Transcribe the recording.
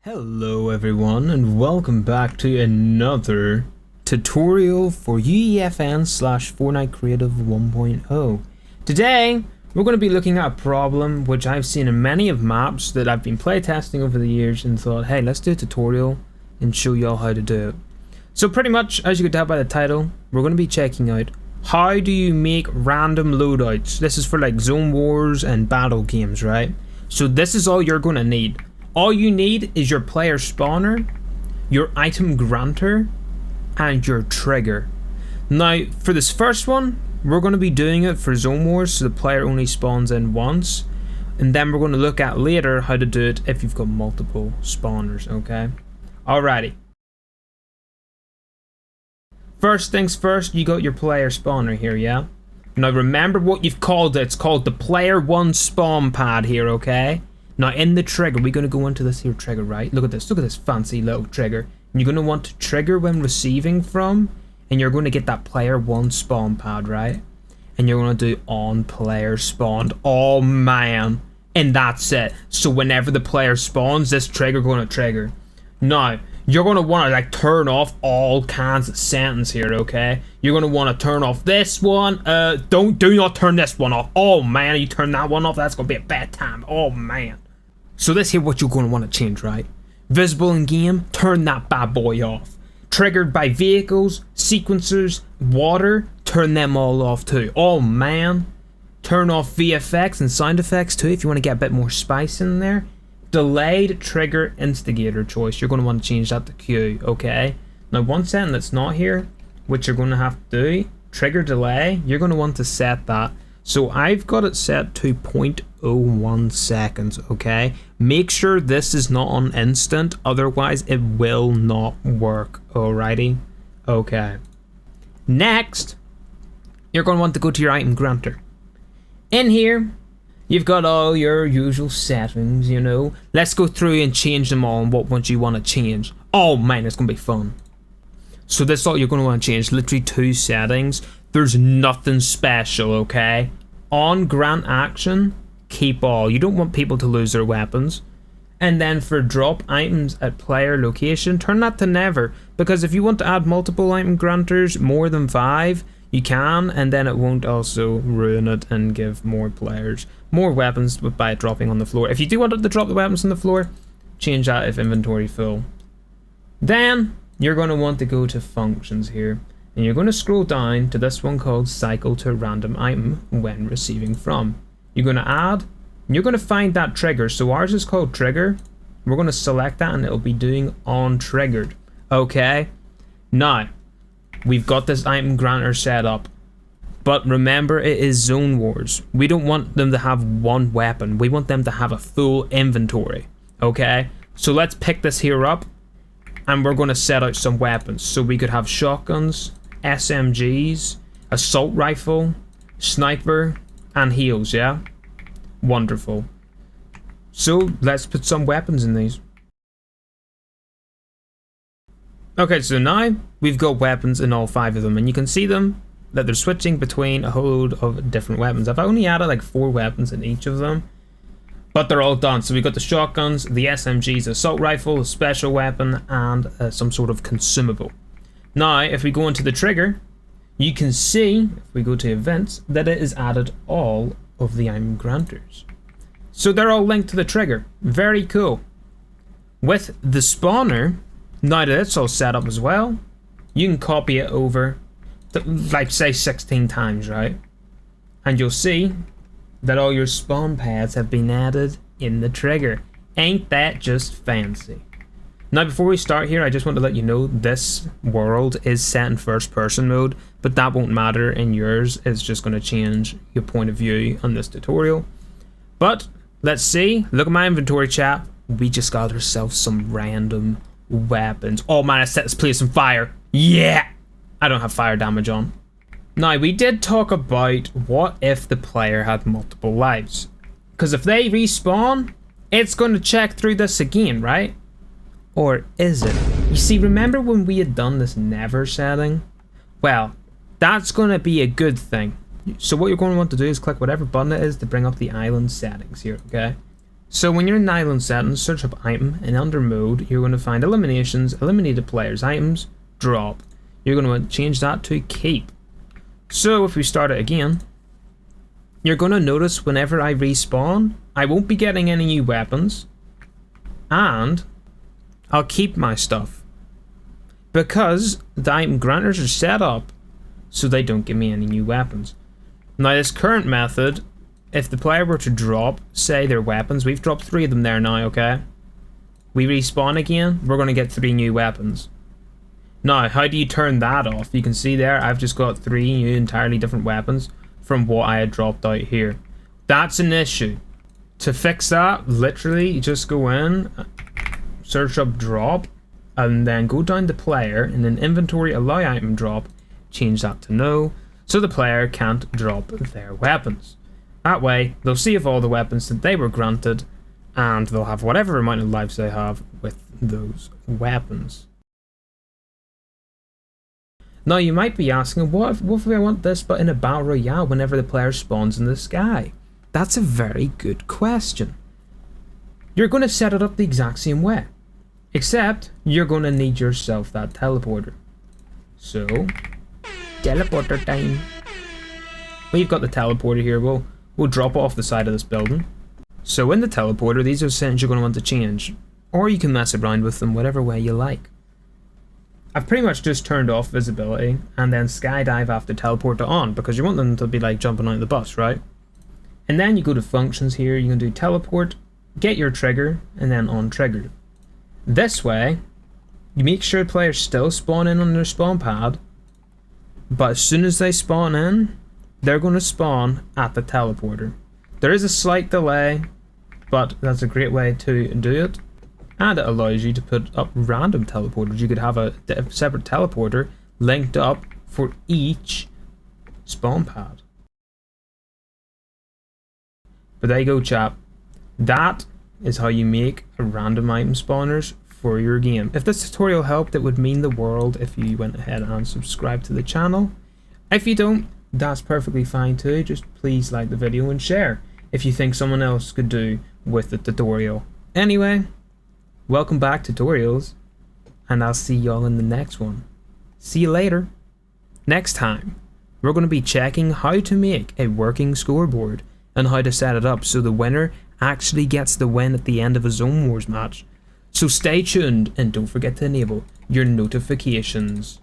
Hello everyone and welcome back to another tutorial for UEFN / Fortnite Creative 1.0. Today we're going to be looking at a problem which I've seen in many of maps that I've been playtesting over the years and thought, hey, let's do a tutorial and show y'all how to do it. So pretty much, as you could tell by the title, we're going to be checking out how do you make random loadouts. This is for like zone wars and battle games, right? So this is all you're going to need. All you need is your player spawner, your item granter, and your trigger. Now, for this first one, we're going to be doing it for zone wars, so the player only spawns in once. And then we're going to look at later how to do it if you've got multiple spawners, okay? Alrighty. First things first, you got your player spawner here, yeah? Now remember what you've called it. It's called the player 1 spawn pad here, okay? Now in the trigger, we're going to go into this here trigger, right? Look at this fancy little trigger. And you're going to want to trigger when receiving from, and you're going to get that player 1 spawn pad, right? And you're going to do on player spawned. Oh man. And that's it. So whenever the player spawns, this trigger going to trigger. Now, you're going to want to like turn off all kinds of settings here, okay? You're going to want to turn off this one. Do not turn this one off. Oh man, you turn that one off, that's going to be a bad time. Oh man. So this here what you're going to want to change, right? Visible in game, turn that bad boy off. Triggered by vehicles, sequencers, water, turn them all off too. Oh man. Turn off VFX and sound effects too if you want to get a bit more spice in there. Delayed trigger instigator choice, you're going to want to change that to Q, okay? Now one setting that's not here, which you're going to have to do, trigger delay, you're going to want to set that. So I've got it set to 0.01 seconds, okay? Make sure this is not on instant, otherwise it will not work, alrighty? Okay. Next, you're going to want to go to your item granter. In here, you've got all your usual settings, you know. Let's go through and change them all and what ones you want to change. Oh man, it's going to be fun. So this is all you're going to want to change, literally 2 settings. There's nothing special, okay? On grant action, keep all. You don't want people to lose their weapons. And then for drop items at player location, turn that to never. Because if you want to add multiple item granters, more than 5, you can, and then it won't also ruin it and give more players more weapons by dropping on the floor. If you do want it to drop the weapons on the floor, change that if inventory full. Then you're going to want to go to functions here, and you're going to scroll down to this one called cycle to random item when receiving from. You're going to add, and you're going to find that trigger. So ours is called trigger. We're going to select that and it'll be doing on triggered. Okay, now we've got this item granter set up, but remember it is zone wars. We don't want them to have one weapon, we want them to have a full inventory, okay? So let's pick this here up and we're going to set out some weapons. So we could have shotguns, SMGs, assault rifle, sniper, and heals, yeah? Wonderful. So let's put some weapons in these. Okay, so now we've got weapons in all 5 of them, and you can see them that they're switching between a whole load of different weapons. I've only added like 4 weapons in each of them, but they're all done. So we've got the shotguns, the SMGs, assault rifle, a special weapon, and some sort of consumable. Now, if we go into the trigger, you can see, if we go to events, that it has added all of the item granters. So they're all linked to the trigger. Very cool. With the spawner, now that it's all set up as well, you can copy it over, like say 16 times, right? And you'll see that all your spawn pads have been added in the trigger. Ain't that just fancy? Now before we start here, I just want to let you know this world is set in first person mode, but that won't matter in yours. It's just going to change your point of view on this tutorial. But let's see, look at my inventory, chat. We just got ourselves some random weapons. Oh man, I set this place on fire. Yeah! I don't have fire damage on. Now, we did talk about what if the player had multiple lives. Because if they respawn, it's going to check through this again, right? Or is it? You see, remember when we had done this never setting? Well, that's going to be a good thing. So what you're going to want to do is click whatever button it is to bring up the island settings here, okay? So when you're in island settings, search up item, and under mode, you're going to find eliminations, eliminated players, items, drop. You're going to want to change that to keep. So if we start it again, you're going to notice whenever I respawn, I won't be getting any new weapons, and I'll keep my stuff. Because the item granters are set up so they don't give me any new weapons. Now this current method, if the player were to drop, say, their weapons, we've dropped 3 of them there now, okay? We respawn again, we're going to get 3 new weapons. Now, how do you turn that off? You can see there, I've just got 3 new entirely different weapons from what I had dropped out here. That's an issue. To fix that, literally, you just go in, search up drop, and then go down to player, and then inventory allow item drop, change that to no, so the player can't drop their weapons. That way, they'll see of all the weapons that they were granted, and they'll have whatever amount of lives they have with those weapons. Now you might be asking, what if I want this but in a battle royale whenever the player spawns in the sky? That's a very good question. You're going to set it up the exact same way, except you're going to need yourself that teleporter. So, teleporter time. We've got the teleporter here. We'll drop off the side of this building. So in the teleporter, these are settings you're going to want to change, or you can mess around with them whatever way you like. I've pretty much just turned off visibility and then skydive after teleporter on, because you want them to be like jumping out of the bus, right? And then you go to functions here, you can do teleport, get your trigger, and then on trigger. This way, you make sure players still spawn in on their spawn pad, but as soon as they spawn in, they're going to spawn at the teleporter. There is a slight delay, but that's a great way to do it. And it allows you to put up random teleporters. You could have a separate teleporter linked up for each spawn pad. But there you go, chap. That is how you make a random item spawners for your game. If this tutorial helped, it would mean the world if you went ahead and subscribed to the channel. If you don't, that's perfectly fine too. Just please like the video and share if you think someone else could do with the tutorial. Anyway, welcome back, tutorials, and I'll see y'all in the next one. See you later. Next time, we're going to be checking how to make a working scoreboard and how to set it up so the winner actually gets the win at the end of a Zone Wars match. So stay tuned and don't forget to enable your notifications.